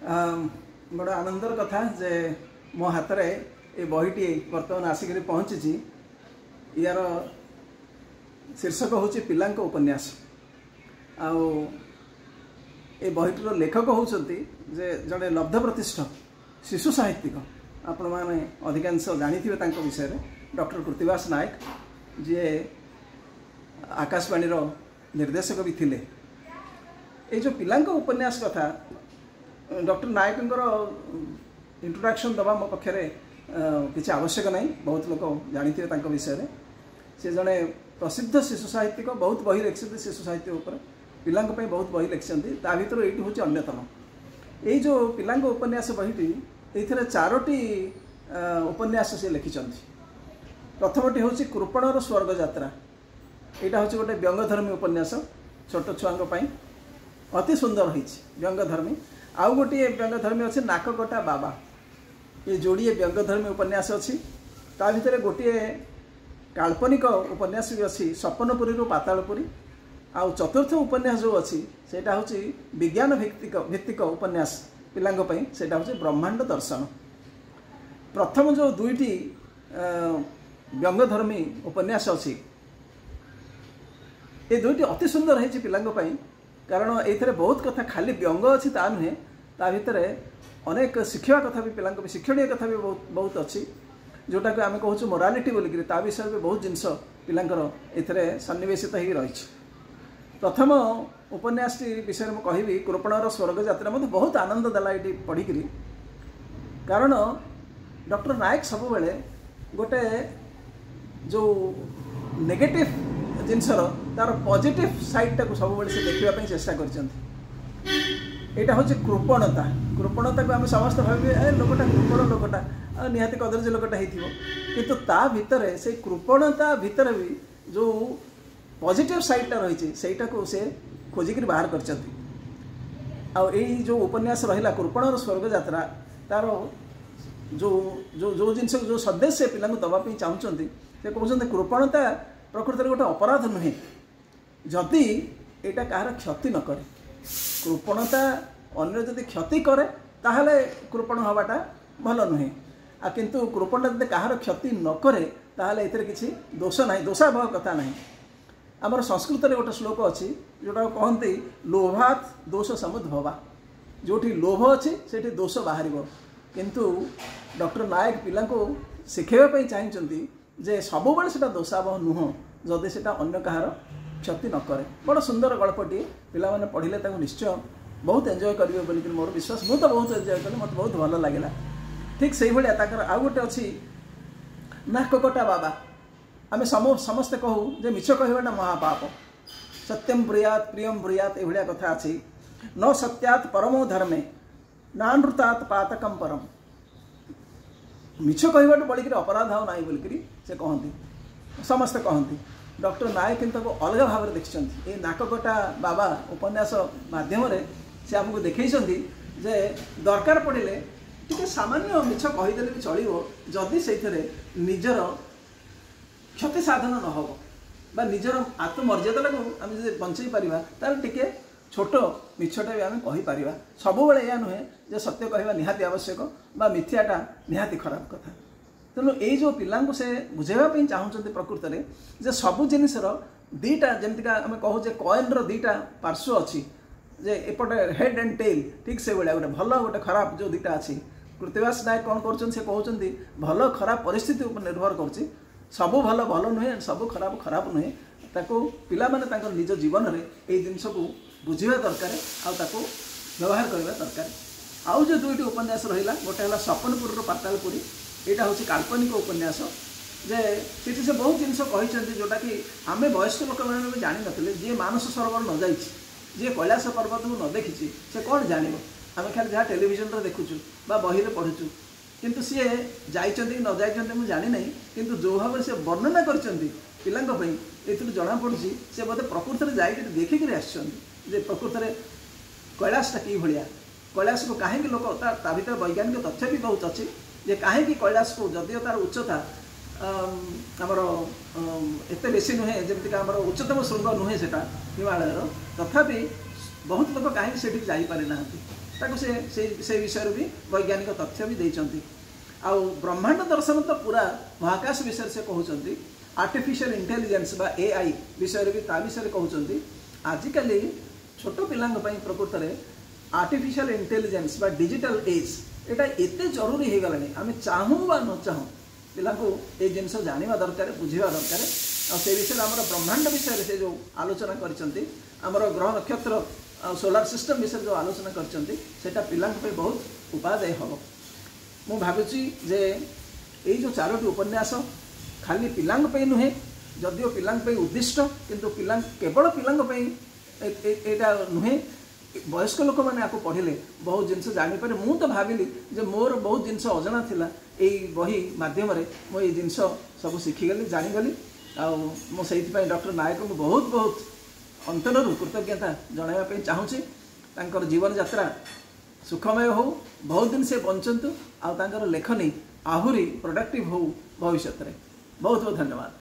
बड़ा आनंदर कथा जे मो हाथ में ये बहीटी बर्तमान आसिक पहुँची। यार शीर्षक हूँ पिला उपन्यास। आउ ए बहीटर लेखक होती जे जड़े लब्ध प्रतिष्ठ शिशु साहित्यिक आपण मैंने अधिकांश जानी विषय में डॉक्टर कृतिवास नायक जी आकाशवाणी निर्देशक भी थिले। ये जो पिला उपन्यास कथा डॉक्टर नायक इंट्रोडक्शन दबा मो पक्षरे किसी आवश्यक नहीं, बहुत लोग जानी विषय में। से जड़े प्रसिद्ध शिशु साहित्यिक बहुत बही लिखिं शिशु साहित्य उपर पिला बहुत बही लिखिं ता भर ये हूँ अन्यतम। ये जो पिला उपन्यास बहीटी ये चारोटी उपन्यास से लिखिं। प्रथमटी हूँ कृपणर स्वर्ग यात्रा। यहाँ हूँ गोटे व्यंगधर्मी उपन्यास छोट छुआ अति सुंदर होती व्यंगधर्मी। आउ गोटे व्यंगधर्मी अच्छे नाककटा बाबा। ये जोड़िए व्यंगधर्मी उपन्यास अच्छी। ता भर गोटे काल्पनिक उपन्यास भी अच्छी सपनपुरी पातालपुरी। आउ चतुर्थ उपन्यास जो अच्छी सेटा हूँ विज्ञान भित्तिक उपन्यास पिलांपाई सेटा हूँ ब्रह्मांड दर्शन। प्रथम जो दुईटी व्यंगधर्मी उपन्यास अच्छी ये दुईटी अति सुंदर है पिलांपाई। कारण ये बहुत कथा खाली व्यंग अच्छी ता नुहे, ता भर अनेक शिक्षा कथा भी पिला शिक्षणीय कथा भी बहुत अच्छी जोटा को आम कहूँ मोरालिटी बोलिकी ता विषय में बहुत जिनस पिलांकर एथरे सन्निवेशित हो रही। प्रथम उपन्यास विषय में कहबी कृपणर स्वर्ग यात्रा मत बहुत आनंद देला ये पढ़िक। कारण डॉक्टर नायक सब बेले गोटे जो नेगेटिव जिनसर तार पॉजिटिव साइड टाक सब बेले से देखा चेष्टा कर। यहाँ हूँ कृपणता। कृपणता को आम समस्त भाव लोकटा कृपण लोकटा निहाती कदर्ज लोकटा हो किंतु ता भितर से कृपणता भितर भी जो पॉजिटिव साइडटा रही सेटा को से खोजिक बाहर कर। जो उपन्यास रहा कृपणर स्वर्ग यात्रा तार जो जो जो जिनस जो संदेश से पिला दवाई चाहते से कहते कृपणता प्रकृति गोटे अपराध नुहे जदि यहाँ कहार क्षति न करे। कृपणता अन्य जदि क्षति करे ताहले कृपण हवाटा भल नुहे। किंतु कृपणता जब कहार क्षति न करे ताहले एथिरे किछि दोष ना, दोषाभाव कथा ना। आमर संस्कृत में गोटे श्लोक अच्छी जोटा कहते लोभात दोष समुद्भवा। जोठी लोभ अच्छी से दोष बाहर। किंतु डॉक्टर नायक पिला शिखेवाई चाहते जे सब बेले से दोषाभाव नुह जदि से अन्य कहार क्षति न करे। बड़ा सुंदर गल्पटी पिला माने पढ़िले ताको निश्चय बहुत एंजॉय करिवे बोलिक मोर विश्वास। मु तो बहुत एंजॉय कली, मत बहुत भल लगिला। ठीक से भाया ताकर आउ गोटे अच्छी नाककटा बाबा। आम समस्ते कहू जे मिछ कहवाटा महापाप। सत्यम ब्रूयात प्रियम ब्रूयात ये कथा अच्छी। न सत्यात परमो धर्मे नानृतात् पातकम परम। मिछ कहवाट बढ़िक अपराध आउ ना बोलिक से कहती समस्ते कहती। डॉक्टर नायक किंतु अलग भाव में देखिं। ये नाककटा बाबा उपन्यास माध्यम से आमको देखते जे दरकार पड़े टी सामान्य मिछ कहीदे भी चलो जदि से निजर क्षति साधन न हो बा निजर आत्ममर्यादा को आम जो बंचई पारिबा तार टिके छोट मिछटा भी आम कहीपर। सब बेले यह नुहे जे सत्य कहवा निहाती आवश्यक बा मिथ्याटा निहाती खराब कथा। तेणु ये जो पिला से बुझेवाई चाहते प्रकृत में जे सबू जिनसर दीटा जमीका आम कहू जे कॉइन दीटा पार्श्व अच्छी जे एपटे हेड एंड टेल। ठीक से भाया गोटे भल गोटे खराब जो दीटा अच्छी। कृतिवास नायक कौन कहते भल खराब परिस्थिति उपर निर्भर कर। सबू भल भल नुहे, सबू खराब खराब नुहे। ताको पिला माने तांकर निज जीवन में ये जिनस को बुझा दरकार आको व्यवहार करने दरकार। आउ जो दुईटी उपन्यास रहा गोटे है सपनपुर पातालपुरी। यहाँ हूँ काल्पनिक उपन्यास जे से बहुत जिनस कहते जोटा कि आम वयस्क लोक मैंने जान नी। जी मानस सरोवर न जाइए, जी कैलाश पर्वत को न देखी से कौन जान। आम खाली जहाँ टेलीविजन देखुचु बा बही पढ़ुचु किंतु सी जाइए न जाइए मुझे जानी ना। किंतु जो भाव से वर्णना कर जना पड़ी से बोधे प्रकृत में जाइए देखिक आसे प्रकृत में कैलाशटा कि भाया कैलाश को कहीं लोक ता भर वैज्ञानिक तथ्य भी बहुत अच्छी जे कहीं कैलाश को जदिव तार उच्चता आमर एत बेसी नुहे जमीक आम उच्चतम श्रृंग नुहे से हिमालय तथापि बहुत लोग कहीं से जापारी ना ताको से विषय भी वैज्ञानिक तथ्य भी देइचंती। आउ ब्रह्मांड दर्शन तो पूरा महाकाश विषय से कहउचंती। आर्टिफिशियल इंटेलिजेंस बा एआई विषय भी ता विषय कहउचंती। आजिकल छोट पिलांग पई प्रकृत रे आर्टिफिशियल इंटेलिजेंस बा डिजिटल एज एटा एते जरूरी हे गलानी। आमे चाहू बा न चाहू पिला को ए जिनस जानिबा दरकार, बुझिबा दरकार। आ से विषय हमर ब्रह्मांड विषय से जो आलोचना करिसंती, हमर ग्रह नक्षत्र सोलार सिस्टम विषय जो आलोचना करचंती, सेटा पिलांग पे बहुत उपादेय हबो। मु भाबुची जे ए जो चारोटी उपन्यास खाली पिलांग पे नुहे, जदियो पिलांग पे उद्दिष्ट, किंतु पिलांग केवल पिलांग पे एटा नुहे, वयस्क लोक मैंने आपको पढ़ले बहुत जिनस जानीपर। मु तो भाविली जे मोर बहुत जिनस अजना थिला यही बही मध्यम मुझे जिनस सब शिखीगली जानीगली। आई डॉक्टर नायक को बहुत बहुत अंतरु कृतज्ञता जनवाई चाहूँगी। तांकर जीवन यात्रा सुखमय हो, बहुत दिन से बंचतु, आर लेखनी आहुरी प्रोडक्टिव हो भविष्य में। बहुत बहुत धन्यवाद।